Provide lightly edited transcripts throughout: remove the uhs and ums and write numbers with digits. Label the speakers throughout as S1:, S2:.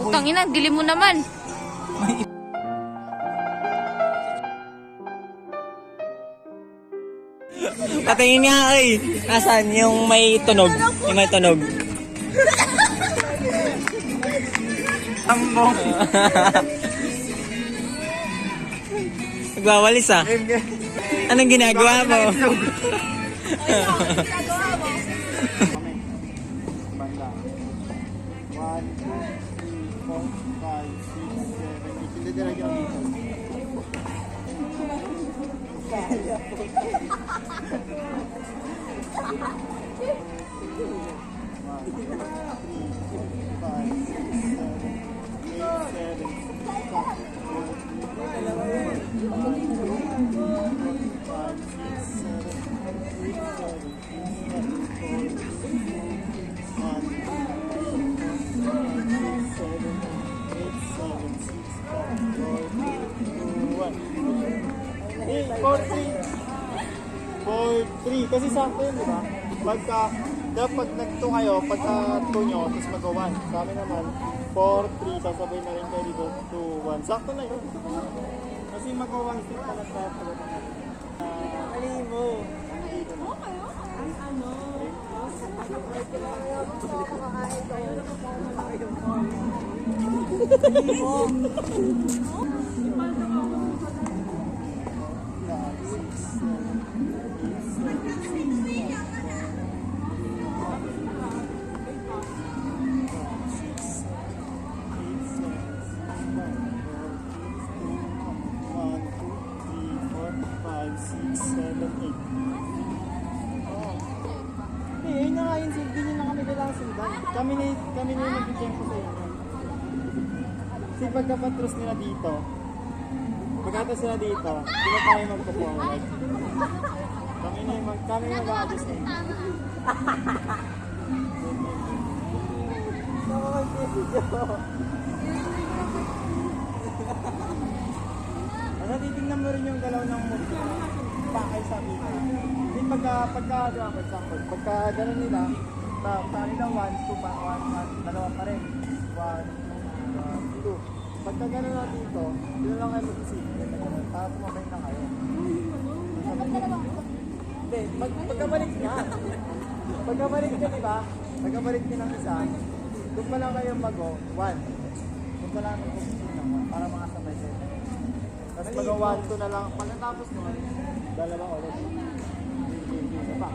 S1: Utang ina, dili mo naman.
S2: Patingin nga ay. Nasaan yung may tunog? Yung may tunog.
S3: Ambong.
S2: Nagwawalis ah. Anong ginagawa mo?
S3: Banda. 1, 2, 3, 4, 5, 6, 7, 8. Hindi talaga dito. Kasi sakto yun, di ba? Dapat nag-2 kayo, pagka 2 nyo, tapos mag-1. Sa amin naman, 4, 3, sasabay na rin kayo dito, 2, 1. Sakto na yun. Kasi mag-1 step na lang tayo pagod na natin. Mali mo. Nandito na. Kami na yung nag-tempo sa inyo. Kasi pagkapatros nila dito, pagkatas sila dito, hindi na tayo magpo-forward. Kami yung mag-adjust na yun. Titignan mo rin yung galaw ng motor. Pakay sa kita. Hindi pagka gano'n nila, sa kanila 1, 2, 1, dalawa pa rin. 1, 2. Pagka gano'n na dito, dito lang kayo mag-isip. Para tumabay na kayo. Hindi, pagkabalik nga. Pagkabalik ka, di ba? Pagkabalik ka ng isa, doon pa lang kayo mag-1. Doon pa lang mag-isip ng 1 para makasabay kayo. Tapos mag-1, 2 na lang. Pagkatapos nun, dalawa ulit. Isa pa.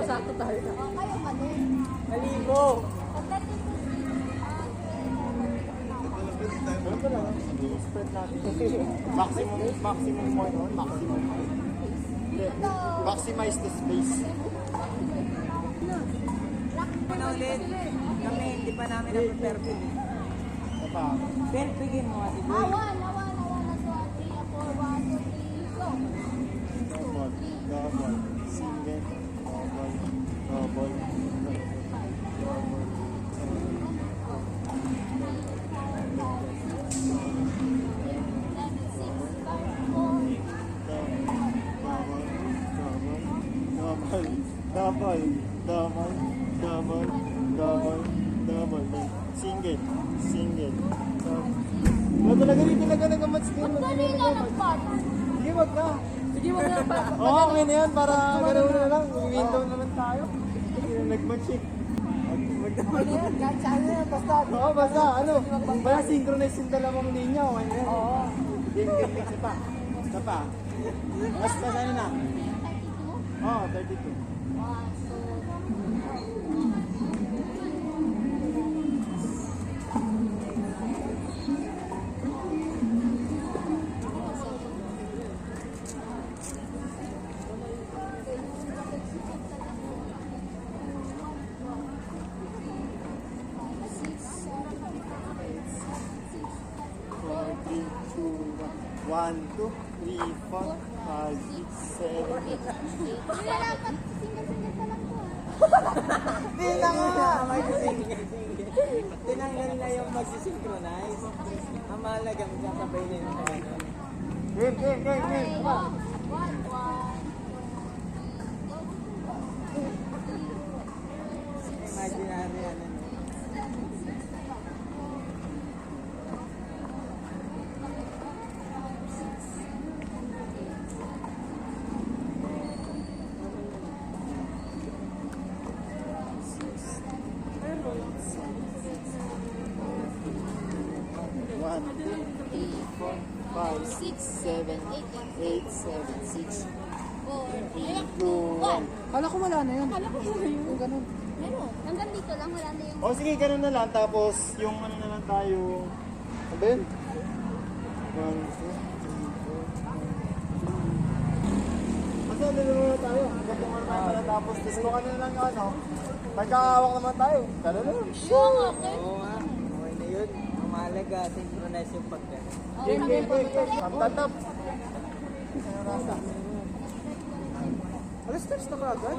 S1: Sakto tayo.
S3: Mali mo! Spread natin. Maximum mo yun. Maximum. Maximize the space.
S4: Ano ulit? Kami, hindi pa namin na-prepare po.
S3: Apa?
S4: Ben, bigyan mo ati boy.
S3: Double. Double. Single. Double. Double. Double. Single. Talaga nag-match din. Sige, wag na.
S1: Sige, wag na pa.
S3: Oo, okay na yan. Para gano'n na lang. Window naman tayo. Nag-match eh. Oo, basta. Basta synchronize yung dalawang linya. Okay na yan. Oo. Game mix pa. Isa pa. Basta ano na? Oo, 32. 1, 2, 3, 4, 5, 6, 7, 8.
S1: Wala dapat single-single pa lang po.
S3: Hindi na nga!
S4: Tinanggal na yung magsisynchronize. Ang mahalaga, magsasabay na yung kanya.
S3: Game. Tama.
S4: Imaginary ano.
S3: One, two, three, 4, 5, 6, 7, 8, 7, 6, 3, 2, 1.
S4: Kala ko wala na yun.
S1: Kala ko yun.
S4: Yung ganun.
S1: Meron. Hanggang dito lang, wala na yung...
S3: O sige, ganun na lang. Tapos, yung ano na lang tayo. Ano ba yun? 1, 2, 3, 4. Basta na tayo. Ganito nga naman pala. Tapos, disco ka na lang yung ano. Magkakawak naman tayo. Talo na.
S1: Oo, okay.
S4: Oo nga. Okay na yun. Ang mahalaga, synchronize yung pagkano.
S3: Game. Tamtatap. Ano rasa?
S4: Alas stress na ka agad?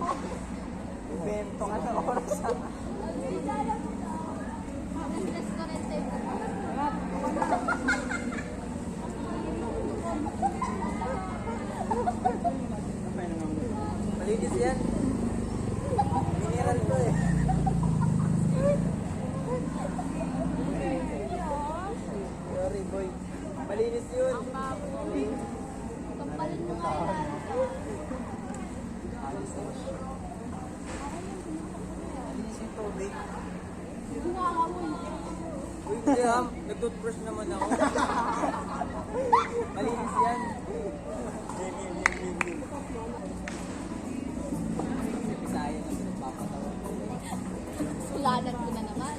S4: Bento ka na oras.
S1: Stress ko rin tayo.
S4: Malinis yan. Mineral to eh. Sorry boy. Malinis yun.
S1: Kampalin mo nga yan.
S4: Malinis yung tubig.
S1: Nakakamoy.
S4: Uy, hindi ha. Nag-toothbrush naman ako. Malinis yan. Bisaya na pinagpapatawa.
S1: Sulanan ko na naman.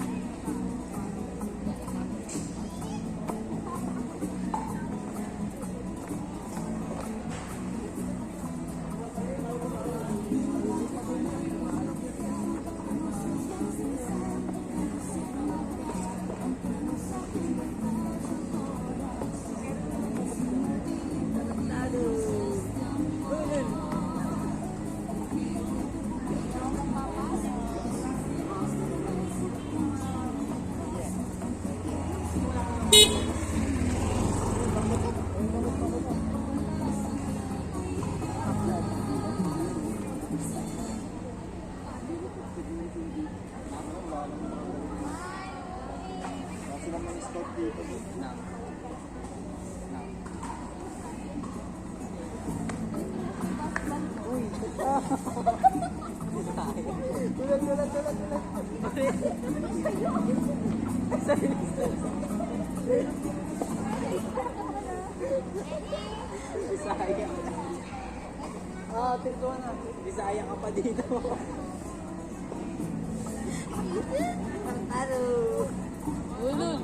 S3: Kasi naman stop dito.
S4: Bisaya. Ah, tingko na. Bisaya ka pa dito. Ano?
S1: Ulul.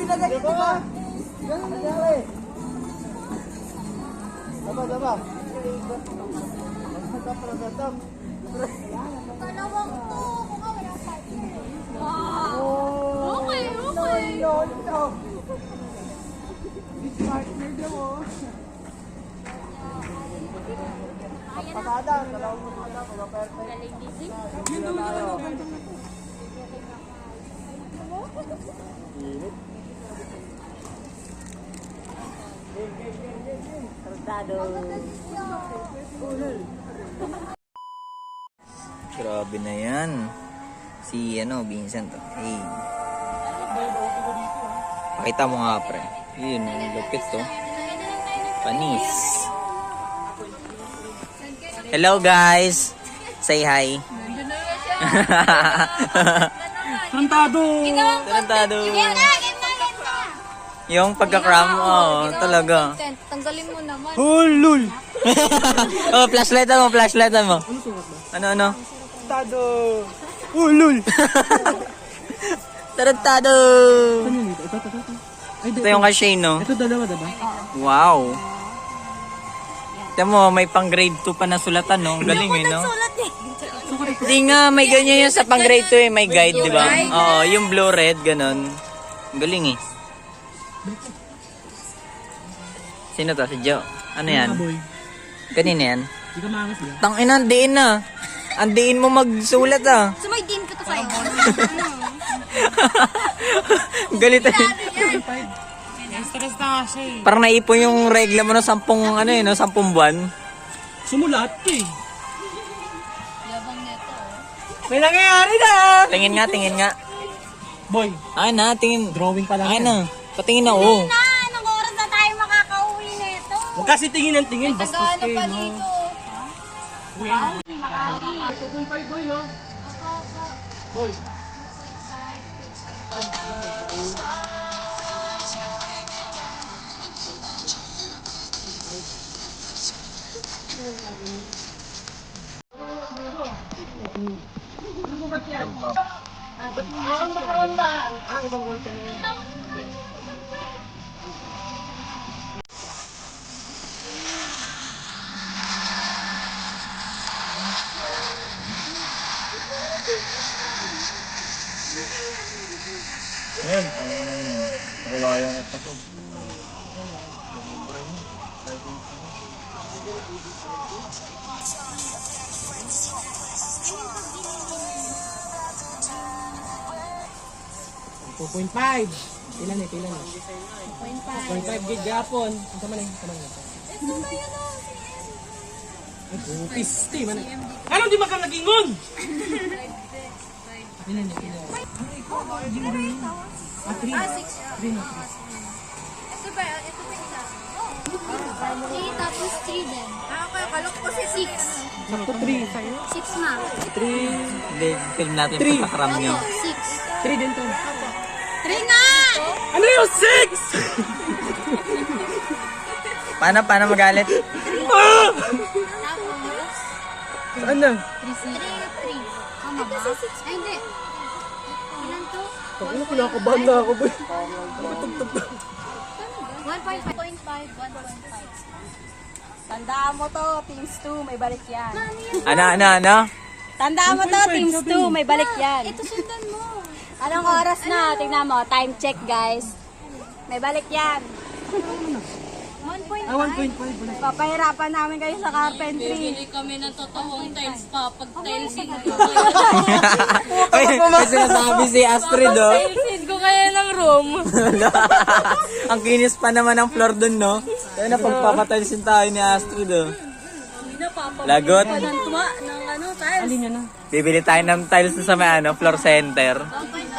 S3: Di ba? Ganun nangyari. Daba. Magpaparagatap.
S1: Dalawang to. Kung nga walang partner.
S3: Oh,
S1: Okay.
S3: no. This partner daw, oh. Pasada, dalawang pasada, perfect.
S1: Galing busy.
S3: Yun tayo. Init.
S2: Grabe na yan. Si Vincent. Hey. Pakita mo nga pre. Yun, ang lupit to. Panis. Hello guys. Say hi.
S1: Nandun na siya.
S4: Tarantado!
S2: Tarantado.
S1: Yan na.
S2: Yung pagka-cram, talaga.
S1: Tanggalin mo naman.
S2: Hulul! Oh, flashlightan mo. Ano?
S3: Tado.
S2: Hulul! Tarantado! Ito yung kay Shane, no?
S4: Ito dalawa, diba?
S2: Wow! Ito mo, may pang grade 2 pa na sulatan, no? Galing eh, no? Hindi nga, may ganyan yun sa pang grade 2 eh. May guide, di ba? Oo, yung blue-red, ganon. Galing eh. Sino to? Si Joe. Ano yan?
S4: Boy.
S2: Kanina yan?
S4: Hindi ka maangas niya.
S2: Tangina, andiin na. Andiin mo magsulat ah.
S1: Sumaydin ko to sa'yo.
S2: Galit na.
S4: Stress na nga siya eh.
S2: Parang naipon yung regla mo ng 10 buwan.
S4: Sumulat eh.
S1: Yabang neto.
S2: May nangyayari na. Tingin nga.
S4: Boy,
S2: Ay na, tingin.
S4: drawing pa lang
S2: Ay
S4: yan.
S2: na. Patingin na, oh.
S1: Anong oras na tayo makakauwi neto?
S4: Huwag kasi tingin ng tingin. Bastos
S1: Tagahanap
S4: kayo,
S1: pa
S4: no?
S1: dito.
S4: Boy. Ilan eh? 2.5 gig gapon. Ito man eh. Ay, pupis. Di man eh. Ano di magkang nagingon? Ilan eh? Ah, 3. 3 na 3.
S1: Ito ba? Ito ba isa? 3 tapos 3 din. Okay, kalok ko si 6.
S4: Sakto 3 sa'yo.
S1: 6 na.
S4: 3.
S2: Hindi, film natin
S4: Three.
S2: pagka-cram nyo.
S1: 6.
S4: 3 din to.
S1: 3 na!
S4: Ano yung 6?
S2: Paano magalit?
S1: Tapos,
S4: Saan na?
S1: 3. Tama ba? Ay, hindi. Ilan to?
S4: Ano, kinakabahan na ako, boy.
S1: 1.5.
S5: Tandaan mo to, Teams 2, may balik yan.
S2: Ano?
S5: Tandaan mo to, Teams 2, may balik yan.
S1: Ito sundan mo.
S5: Anong oras na? Tingnan mo, time check guys. May balik yan.
S1: 1.5.
S4: Ah, 1.5.
S5: Papahirapan namin kayo sa carpentry.
S1: Kami ng totoong tiles pa. Pag tiles
S2: Ay, may sinasabi si Astrid, oh.
S1: ko kaya ng room.
S2: Ang kinis pa naman ng floor dun, no? Kaya na pagpapatalsin tayo ni Astrid, oh. Lagot.
S5: Ng tuwa, ng tiles.
S4: Alin yan na?
S2: Bibili tayo ng tiles sa may floor center.
S1: 1.5.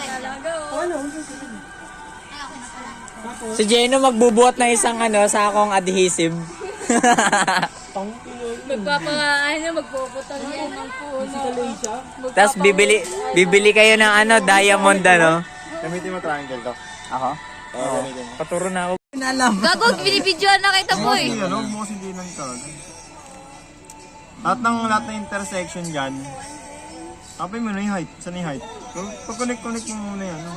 S2: Si Jeno magbubuhat ng isang sakong adhesive.
S1: Magpuputol yan ng puno.
S2: Tapos bibili kayo ng diamond,
S3: Gamitin mo triangle to.
S2: Ako?
S3: Oo, gamitin mo.
S2: Paturo na ako. Inalam.
S1: Gago, binibidyoan na kita po eh.
S3: Ano? Bukas hindi lang ito. Lahat ng intersection dyan. Tapos mo na yung height. Saan yung height? Pag-connect mo muna yan. No?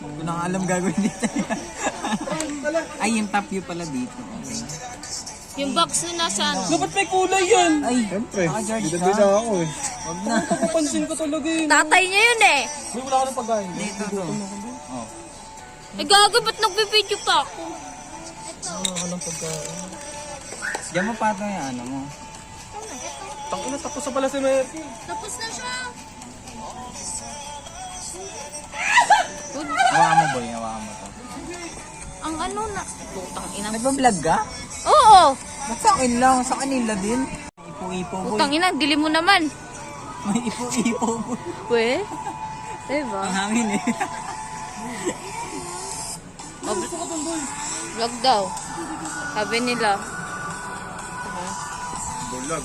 S2: Hindi ko na nga alam gagawin dito. Ay, yung top view pala dito. Okay.
S1: Yung box na nasa ano.
S4: Dapat may kulay yan.
S2: Ay,
S3: Siyempre,
S2: naka-charge ka.
S3: bida-bida ako eh.
S2: Wag na.
S4: Napapansin ko talaga yun.
S1: Tatay niya yun eh.
S4: May wala ka ng pagkain.
S2: Dito to. Oh.
S1: Eh gago, ba't nagbibideo pa ako?
S4: Wala ka ng pagkain.
S2: Diyan mo pato yung ano mo.
S4: Tangina, tapos na pala si Merky.
S1: Tapos na siya.
S2: Hawakan mo boy, hawakan mo to.
S1: Ang ano na. Putang ina.
S2: Nagpa-vlog ka?
S1: Oo.
S2: Ba't sa akin lang? Sa kanila din. Ipo-ipo boy.
S1: Putang ina, dili mo naman.
S2: May ipo-ipo boy.
S1: We? Diba?
S2: Ang hangin eh.
S1: Vlog daw. Sabi nila.
S3: Bulag.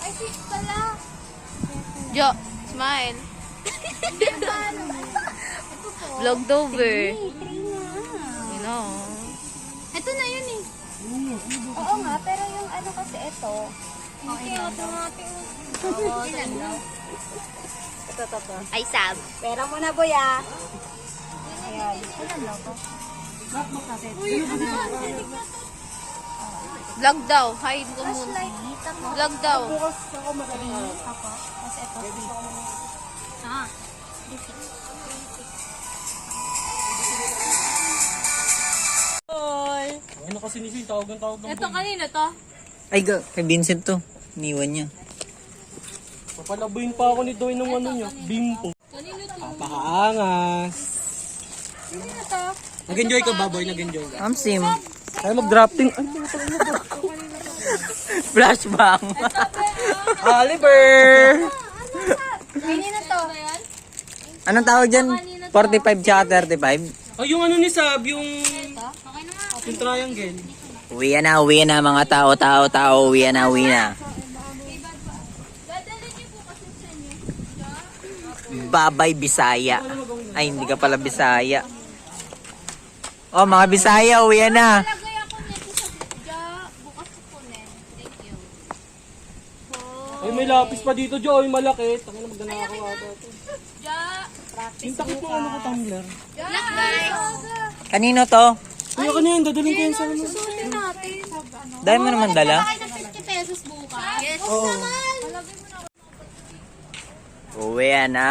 S1: Ay, sis pala. Jo, smile. Vlog daw, be. You know. Ito na yun eh.
S5: Oo nga, pero yung ano kasi ito.
S1: Okay lang daw. Ilan daw?
S5: Ito.
S1: Ay, sab.
S5: Pera mo na, boy, ah. Ayan.
S1: Vlog daw. Hi, mo muna. Vlog daw. Ah.
S4: Ano kasi ni Sin, tawag ng
S1: Ito kanina to.
S2: Ay, kay Vincent to. Iniwan niya.
S4: Papalabuin pa ako ni Doy ng ano niya. Bimpo.
S1: Kanina to.
S4: Napakaangas.
S1: Kanina to.
S4: Nag-enjoy ka ba, boy? Nag-enjoy ka?
S2: Sim.
S4: Kaya mag-drafting.
S2: Flashbang.
S4: Oliver!
S5: Kanina to.
S2: Anong tawag dyan? 45 tsaka 35?
S4: Ay, yung ano ni Sab, yung triangle.
S2: Uwi na mga tao. Uwi na. Babay Bisaya. Ay, hindi ka pala Bisaya. Oh, mga Bisaya, uwi na.
S1: Lagay ako nito sa ja. Bukas ko na. Thank you.
S4: Ay, may lapis pa dito, Joy. Malaki. Tangina, magdala ako ata.
S1: Ja.
S4: Yung takip mo ano ka, tumbler.
S1: Black guys.
S2: Kanino to?
S4: Kuya ka na yun, dadalhin ko yun sa ano.
S1: Susutin natin.
S2: Dahil mo naman dala.
S1: Bakit ng 50 pesos bukas? Yes. Oo naman.
S2: Uwi na.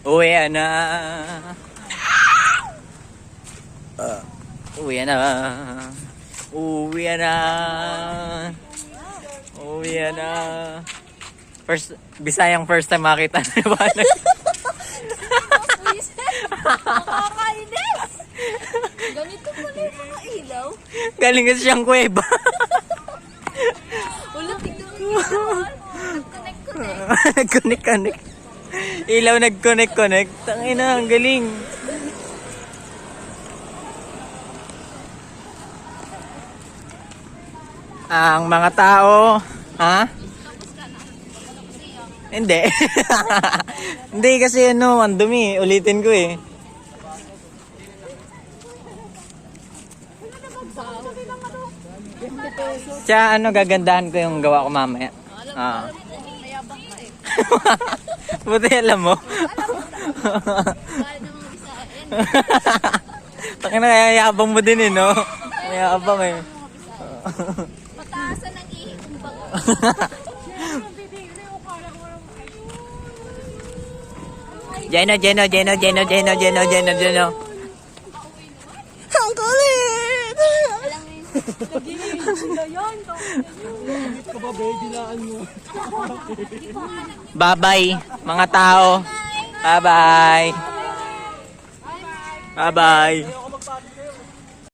S2: Uwi na. Uwi na. Uwi na. Uwi na. Bisayang first time makita na ba?
S1: Nakakainis. Ganito pala yung mga ilaw.
S2: Galing kasi siyang kuweba.
S1: Wala, tignan mo.
S2: Nag-connect. Ilaw nag-connect. Tangina, ang galing. Ang mga tao, ha? Hindi. Hindi kasi ano, ang dumi. Ulitin ko eh. Tsaka ano, gagandahan ko yung gawa ko mamaya. Ah. Buti alam mo. Taki na kaya yabang mo din eh, no? Mayabang eh.
S1: Pataasan ng ihi kung bago.
S2: Jeno. Ang kulit! Bye-bye, mga tao. Bye-bye. Bye-bye.